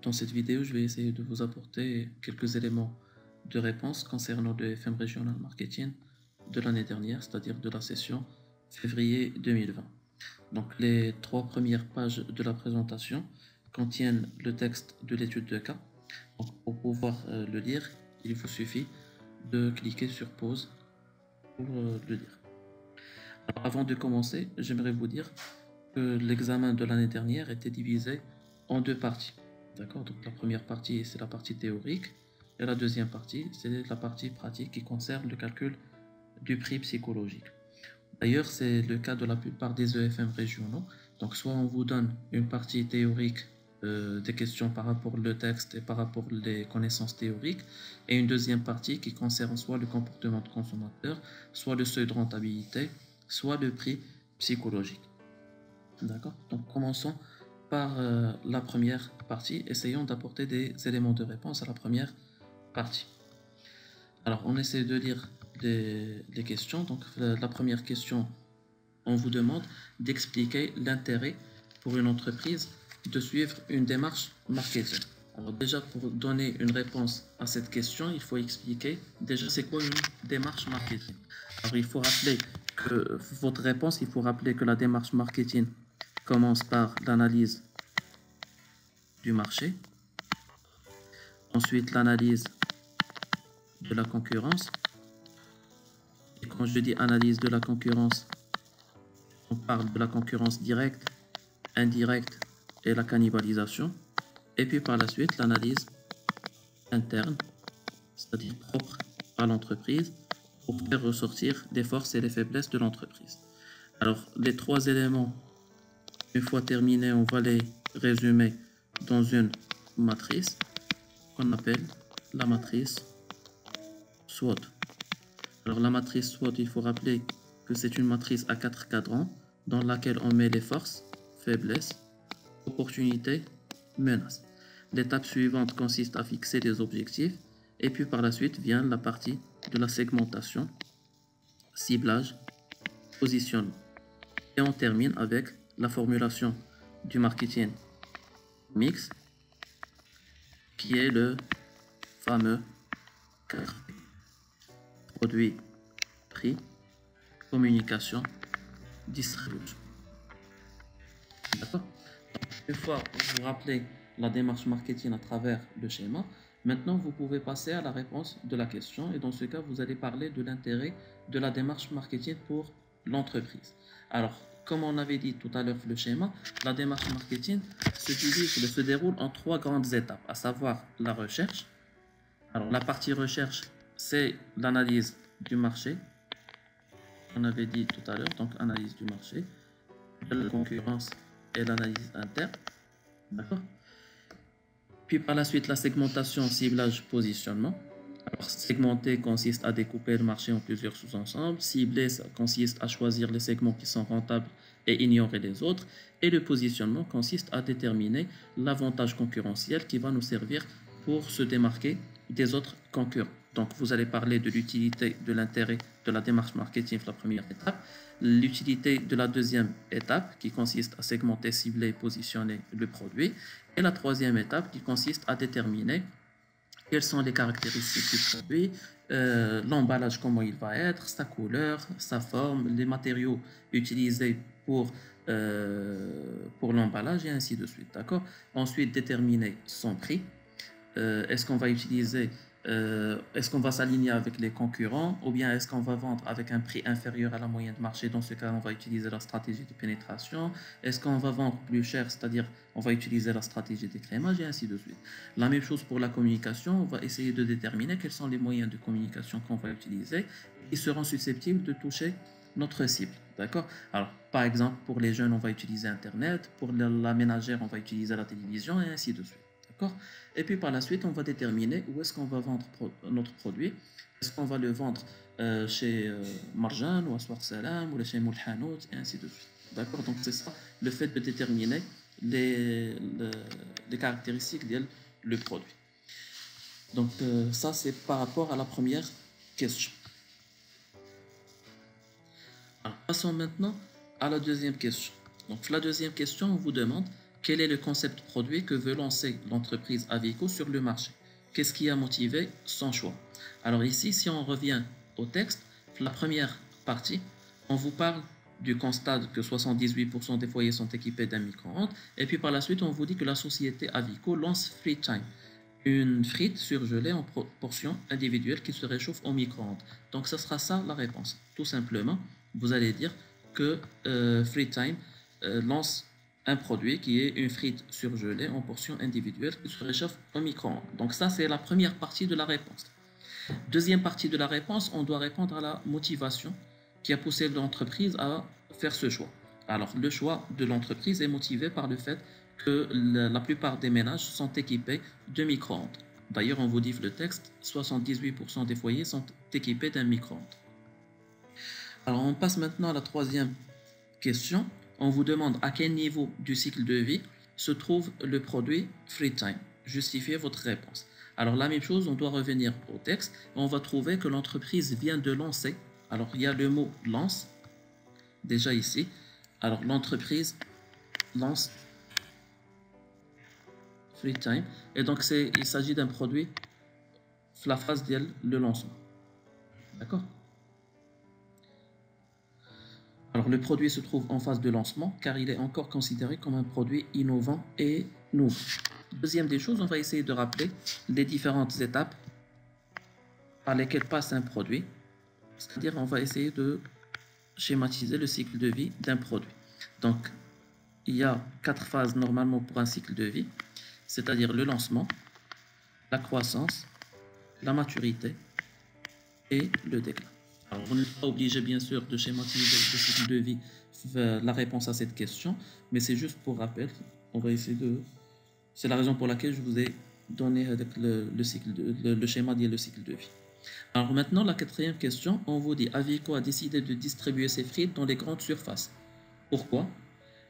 dans cette vidéo, je vais essayer de vous apporter quelques éléments de réponse concernant le FM Regional Marketing de l'année dernière, c'est-à-dire de la session février 2020. Donc les 3 premières pages de la présentation contiennent le texte de l'étude de cas. Donc, pour pouvoir le lire, il vous suffit de cliquer sur pause pour le lire. Alors, avant de commencer, j'aimerais vous dire que l'examen de l'année dernière était divisé en 2 parties. D'accord? Donc la première partie, c'est la partie théorique, et la deuxième partie, c'est la partie pratique qui concerne le calcul du prix psychologique. D'ailleurs, c'est le cas de la plupart des EFM régionaux. Donc soit on vous donne une partie théorique des questions par rapport au texte et par rapport aux connaissances théoriques, et une deuxième partie qui concerne soit le comportement de consommateur, soit le seuil de rentabilité, soit le prix psychologique. D'accord? Donc commençons par la première partie. Essayons d'apporter des éléments de réponse à la première partie. Alors on essaie de lire les questions. Donc la première question, on vous demande d'expliquer l'intérêt pour une entreprise de suivre une démarche marketing. Alors déjà, pour donner une réponse à cette question, il faut expliquer déjà c'est quoi une démarche marketing. Alors il faut rappeler que votre réponse, il faut rappeler que la démarche marketing commence par l'analyse du marché, ensuite l'analyse de la concurrence. Et quand je dis analyse de la concurrence, on parle de la concurrence directe, indirecte et la cannibalisation. Et puis par la suite, l'analyse interne, c'est-à-dire propre à l'entreprise, pour faire ressortir les forces et les faiblesses de l'entreprise. Alors, les 3 éléments, une fois terminés, on va les résumer dans une matrice qu'on appelle la matrice SWOT. Alors, la matrice SWOT, il faut rappeler que c'est une matrice à 4 cadrans dans laquelle on met les forces, faiblesses, opportunités, menaces. L'étape suivante consiste à fixer des objectifs et puis par la suite vient la partie de la segmentation, ciblage, positionnement. Et on termine avec la formulation du marketing mix qui est le fameux 4P. Produit, prix, communication, distribution. D'accord? Une fois vous rappelez la démarche marketing à travers le schéma, maintenant vous pouvez passer à la réponse de la question, et dans ce cas vous allez parler de l'intérêt de la démarche marketing pour l'entreprise. Alors, comme on avait dit tout à l'heure le schéma, la démarche marketing se déroule en 3 grandes étapes, à savoir la recherche. Alors la partie recherche, c'est l'analyse du marché, on avait dit tout à l'heure, donc analyse du marché, de la concurrence et l'analyse interne. D'accord? Puis par la suite, la segmentation, ciblage, positionnement. Alors, segmenter consiste à découper le marché en plusieurs sous-ensembles. Cibler, ça consiste à choisir les segments qui sont rentables et ignorer les autres. Et le positionnement consiste à déterminer l'avantage concurrentiel qui va nous servir pour se démarquer des autres concurrents. Donc, vous allez parler de l'utilité, de l'intérêt de la démarche marketing, la première étape. L'utilité de la deuxième étape qui consiste à segmenter, cibler et positionner le produit. Et la troisième étape qui consiste à déterminer quelles sont les caractéristiques du produit, l'emballage, comment il va être, sa couleur, sa forme, les matériaux utilisés pour l'emballage et ainsi de suite. D'accord? Ensuite, déterminer son prix. Est-ce qu'on va utiliser est-ce qu'on va s'aligner avec les concurrents ou bien est-ce qu'on va vendre avec un prix inférieur à la moyenne de marché? Dans ce cas, on va utiliser la stratégie de pénétration. Est-ce qu'on va vendre plus cher, c'est-à-dire on va utiliser la stratégie d'écrémage et ainsi de suite. La même chose pour la communication, on va essayer de déterminer quels sont les moyens de communication qu'on va utiliser qui seront susceptibles de toucher notre cible. D'accord? Alors, par exemple, pour les jeunes, on va utiliser Internet, pour la ménagère, on va utiliser la télévision et ainsi de suite. Et puis par la suite, on va déterminer où est-ce qu'on va vendre notre produit. Est-ce qu'on va le vendre chez Marjan ou Aswaq Salam ou chez Moulhanout et ainsi de suite. D'accord? Donc c'est ça le fait de déterminer les caractéristiques du produit. Donc ça c'est par rapport à la première question. Alors, passons maintenant à la deuxième question. Donc la deuxième question, on vous demande quel est le concept produit que veut lancer l'entreprise Avico sur le marché? Qu'est-ce qui a motivé son choix? Alors ici, si on revient au texte, la première partie, on vous parle du constat que 78% des foyers sont équipés d'un micro-ondes, et puis par la suite, on vous dit que la société Avico lance FreeTime, une frite surgelée en portions individuelles qui se réchauffe au micro-ondes. Donc ce sera ça la réponse. Tout simplement, vous allez dire que FreeTime lance un produit qui est une frite surgelée en portions individuelles qui se réchauffe au micro-ondes. Donc ça, c'est la première partie de la réponse. Deuxième partie de la réponse, on doit répondre à la motivation qui a poussé l'entreprise à faire ce choix. Alors, le choix de l'entreprise est motivé par le fait que la plupart des ménages sont équipés de micro-ondes. D'ailleurs, on vous dit le texte, 78% des foyers sont équipés d'un micro-ondes. Alors, on passe maintenant à la troisième question. On vous demande à quel niveau du cycle de vie se trouve le produit FreeTime. Justifiez votre réponse. Alors, la même chose, on doit revenir au texte. On va trouver que l'entreprise vient de lancer. Alors, il y a le mot lance, déjà ici. Alors, l'entreprise lance FreeTime. Et donc, il s'agit d'un produit, la phase de le lancement. D'accord? Alors, le produit se trouve en phase de lancement car il est encore considéré comme un produit innovant et nouveau. Deuxième des choses, on va essayer de rappeler les différentes étapes par lesquelles passe un produit. C'est-à-dire, on va essayer de schématiser le cycle de vie d'un produit. Donc, il y a 4 phases normalement pour un cycle de vie, c'est-à-dire le lancement, la croissance, la maturité et le déclin. Alors, vous n'êtes pas obligé, bien sûr, de schématiser le cycle de vie, la réponse à cette question, mais c'est juste pour rappel. On va essayer de... C'est la raison pour laquelle je vous ai donné le schéma lié au cycle de vie. Alors maintenant, la quatrième question, on vous dit Avico a décidé de distribuer ses frites dans les grandes surfaces. Pourquoi?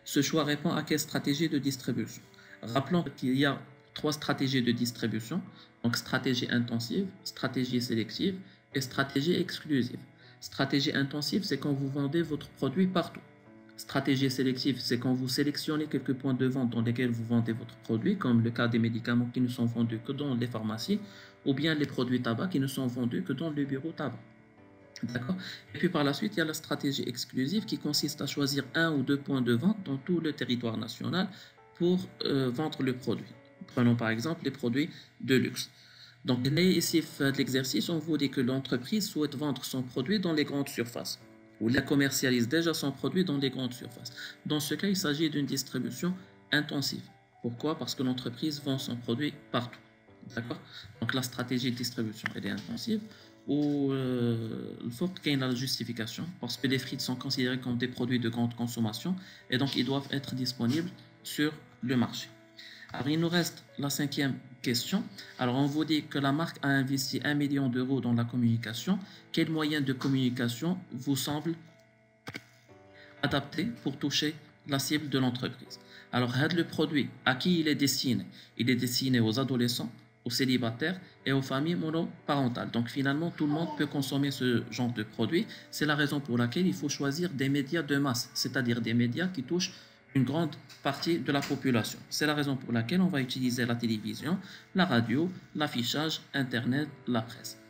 Ce choix répond à quelle stratégie de distribution? Rappelons qu'il y a 3 stratégies de distribution, donc stratégie intensive, stratégie sélective et stratégie exclusive. Stratégie intensive, c'est quand vous vendez votre produit partout. Stratégie sélective, c'est quand vous sélectionnez quelques points de vente dans lesquels vous vendez votre produit, comme le cas des médicaments qui ne sont vendus que dans les pharmacies, ou bien les produits tabac qui ne sont vendus que dans le bureau tabac. D'accord? Et puis par la suite, il y a la stratégie exclusive qui consiste à choisir 1 ou 2 points de vente dans tout le territoire national pour vendre le produit. Prenons par exemple les produits de luxe. Donc, ici, de l'exercice, on vous dit que l'entreprise souhaite vendre son produit dans les grandes surfaces, ou la commercialise déjà son produit dans les grandes surfaces. Dans ce cas, il s'agit d'une distribution intensive. Pourquoi? Parce que l'entreprise vend son produit partout. D'accord? Donc, la stratégie de distribution, elle est intensive. Ou le fait qu'il y ait la justification, parce que les frites sont considérés comme des produits de grande consommation, et donc ils doivent être disponibles sur le marché. Alors, il nous reste la 5e question. Alors, on vous dit que la marque a investi 1 million d'euros dans la communication. Quel moyen de communication vous semble adapté pour toucher la cible de l'entreprise? Alors, le produit, à qui il est destiné? Il est destiné aux adolescents, aux célibataires et aux familles monoparentales. Donc, finalement, tout le monde peut consommer ce genre de produit. C'est la raison pour laquelle il faut choisir des médias de masse, c'est-à-dire des médias qui touchent une grande partie de la population. C'est la raison pour laquelle on va utiliser la télévision, la radio, l'affichage, Internet, la presse.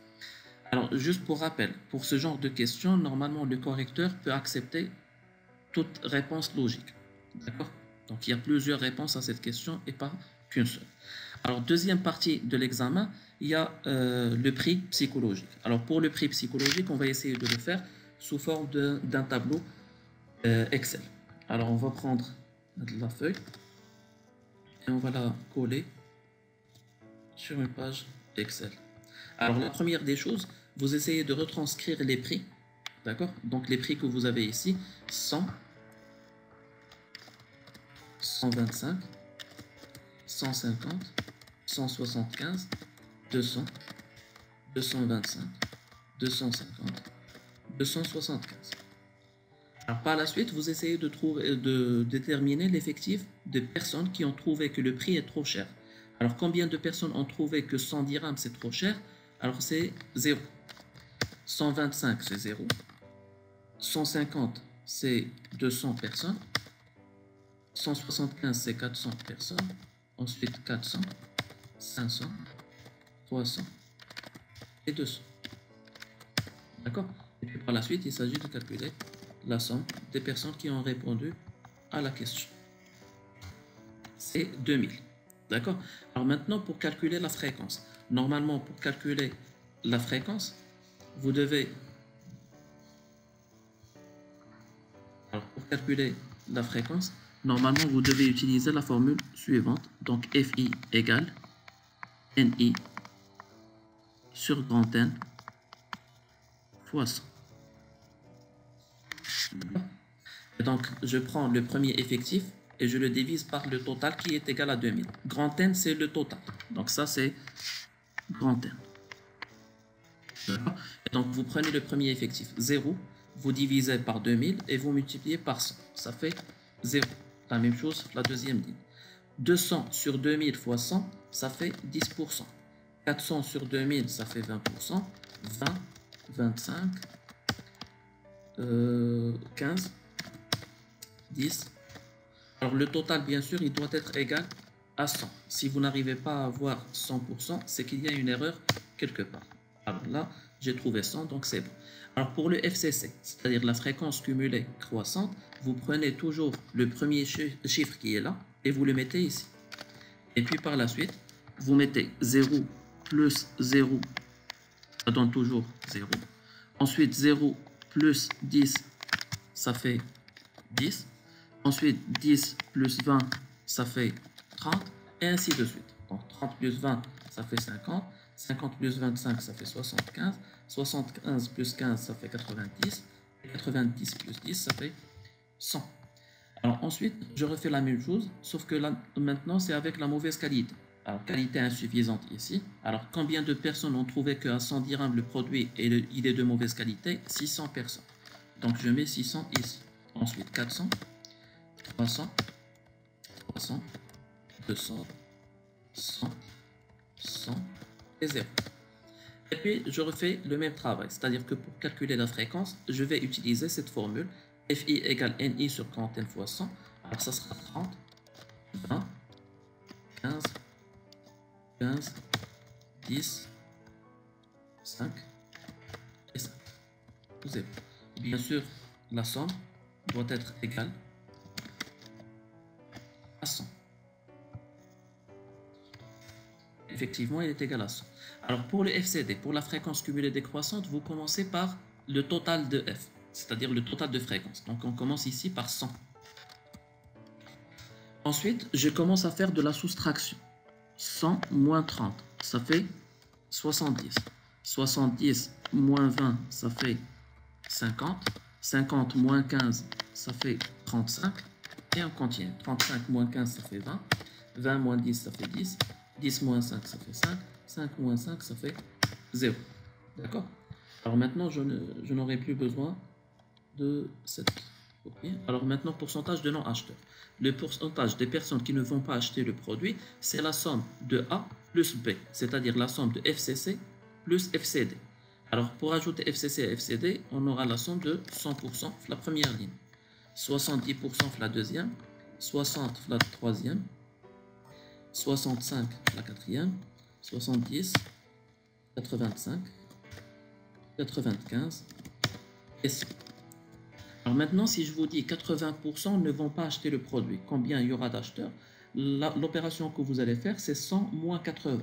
Alors, juste pour rappel, pour ce genre de questions, normalement, le correcteur peut accepter toute réponse logique. D'accord? Donc, il y a plusieurs réponses à cette question et pas qu'une seule. Alors, deuxième partie de l'examen, il y a le prix psychologique. Alors, pour le prix psychologique, on va essayer de le faire sous forme d'un tableau Excel. Alors, on va prendre la feuille et on va la coller sur une page Excel. Alors, la première des choses, vous essayez de retranscrire les prix. D'accord? Donc, les prix que vous avez ici, 100, 125, 150, 175, 200, 225, 250, 275. Alors, par la suite, vous essayez de déterminer l'effectif de personnes qui ont trouvé que le prix est trop cher. Alors, combien de personnes ont trouvé que 100 dirhams c'est trop cher? Alors, c'est 0. 125, c'est 0. 150, c'est 200 personnes. 175, c'est 400 personnes. Ensuite, 400, 500, 300 et 200. D'accord? Et puis par la suite, il s'agit de calculer la somme des personnes qui ont répondu à la question. C'est 2000. D'accord? Alors maintenant, pour calculer la fréquence. Normalement, pour calculer la fréquence, vous devez... Alors, pour calculer la fréquence, normalement, vous devez utiliser la formule suivante. Donc, FI égale NI sur grand N fois 100. Et donc, je prends le premier effectif et je le divise par le total qui est égal à 2000. Grand N, c'est le total. Donc, ça, c'est grand N. Et donc, vous prenez le premier effectif, 0, vous divisez par 2000 et vous multipliez par 100. Ça fait 0. La même chose, la deuxième ligne. 200 sur 2000 fois 100, ça fait 10%. 400 sur 2000, ça fait 20%. 20, 25, 15, 10. Alors, le total, bien sûr, il doit être égal à 100. Si vous n'arrivez pas à avoir 100%, c'est qu'il y a une erreur quelque part. Alors là, j'ai trouvé 100, donc c'est bon. Alors, pour le FCC, c'est-à-dire la fréquence cumulée croissante, vous prenez toujours le premier chiffre qui est là et vous le mettez ici. Et puis, par la suite, vous mettez 0 plus 0, ça donne toujours 0. Ensuite, 0 plus 10, ça fait 10. Ensuite, 10 plus 20, ça fait 30, et ainsi de suite. Donc, 30 plus 20, ça fait 50. 50 plus 25, ça fait 75. 75 plus 15, ça fait 90. Et 90 plus 10, ça fait 100. Alors ensuite, je refais la même chose, sauf que là, maintenant, c'est avec la mauvaise qualité. Alors, qualité insuffisante ici. Alors, combien de personnes ont trouvé qu'à 100 dirhams, le produit il est de mauvaise qualité? 600 personnes. Donc, je mets 600 ici. Ensuite, 400. 300, 300, 200, 100, 100 et 0. Et puis, je refais le même travail. C'est-à-dire que pour calculer la fréquence, je vais utiliser cette formule. FI égale NI sur 40 n fois 100. Alors, ça sera 30, 20, 15, 15, 10, 5 et 5. 0. Bien sûr, la somme doit être égale à 100. Effectivement, il est égal à 100. Alors, pour le FCD, pour la fréquence cumulée décroissante, vous commencez par le total de F, c'est-à-dire le total de fréquence. Donc, on commence ici par 100. Ensuite, je commence à faire de la soustraction. 100 moins 30, ça fait 70. 70 moins 20, ça fait 50. 50 moins 15, ça fait 35. Et on continue. 35 moins 15, ça fait 20. 20 moins 10, ça fait 10. 10 moins 5, ça fait 5. 5 moins 5, ça fait 0. D'accord? Alors maintenant, je n'aurai plus besoin de cette copie. Alors maintenant, pourcentage de non-acheteurs. Le pourcentage des personnes qui ne vont pas acheter le produit, c'est la somme de A plus B, c'est-à-dire la somme de FCC plus FCD. Alors pour ajouter FCC et FCD, on aura la somme de 100% la première ligne, 70% la deuxième, 60 la troisième, 65 la quatrième, 70, 85, 95 et 100. Alors maintenant, si je vous dis 80% ne vont pas acheter le produit, combien il y aura d'acheteurs? L'opération que vous allez faire, c'est 100 moins 80.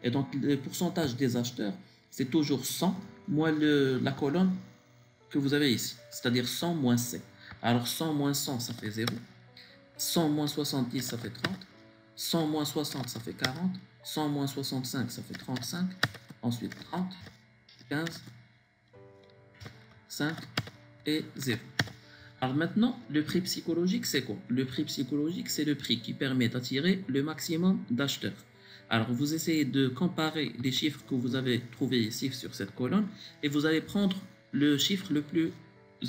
Et donc, le pourcentage des acheteurs, c'est toujours 100 moins la colonne que vous avez ici, c'est-à-dire 100 moins C. Alors, 100 moins 100, ça fait 0. 100 moins 70, ça fait 30. 100 moins 60, ça fait 40. 100 moins 65, ça fait 35. Ensuite, 30, 15, 5 et 0. Alors maintenant, le prix psychologique, c'est quoi? Le prix psychologique, c'est le prix qui permet d'attirer le maximum d'acheteurs. Alors, vous essayez de comparer les chiffres que vous avez trouvés ici sur cette colonne et vous allez prendre le chiffre le plus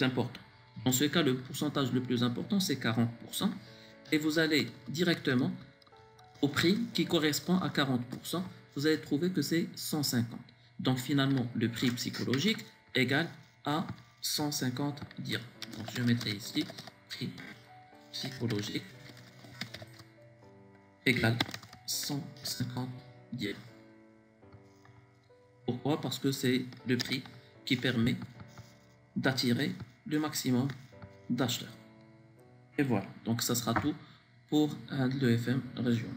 important. Dans ce cas, le pourcentage le plus important, c'est 40%. Et vous allez directement au prix qui correspond à 40%. Vous allez trouver que c'est 150. Donc finalement, le prix psychologique égale à 150 dirhams. Donc je mettrai ici prix psychologique égale 150 yens. Pourquoi? Parce que c'est le prix qui permet d'attirer le maximum d'acheteurs. Et voilà, donc ça sera tout pour l'EFM régional.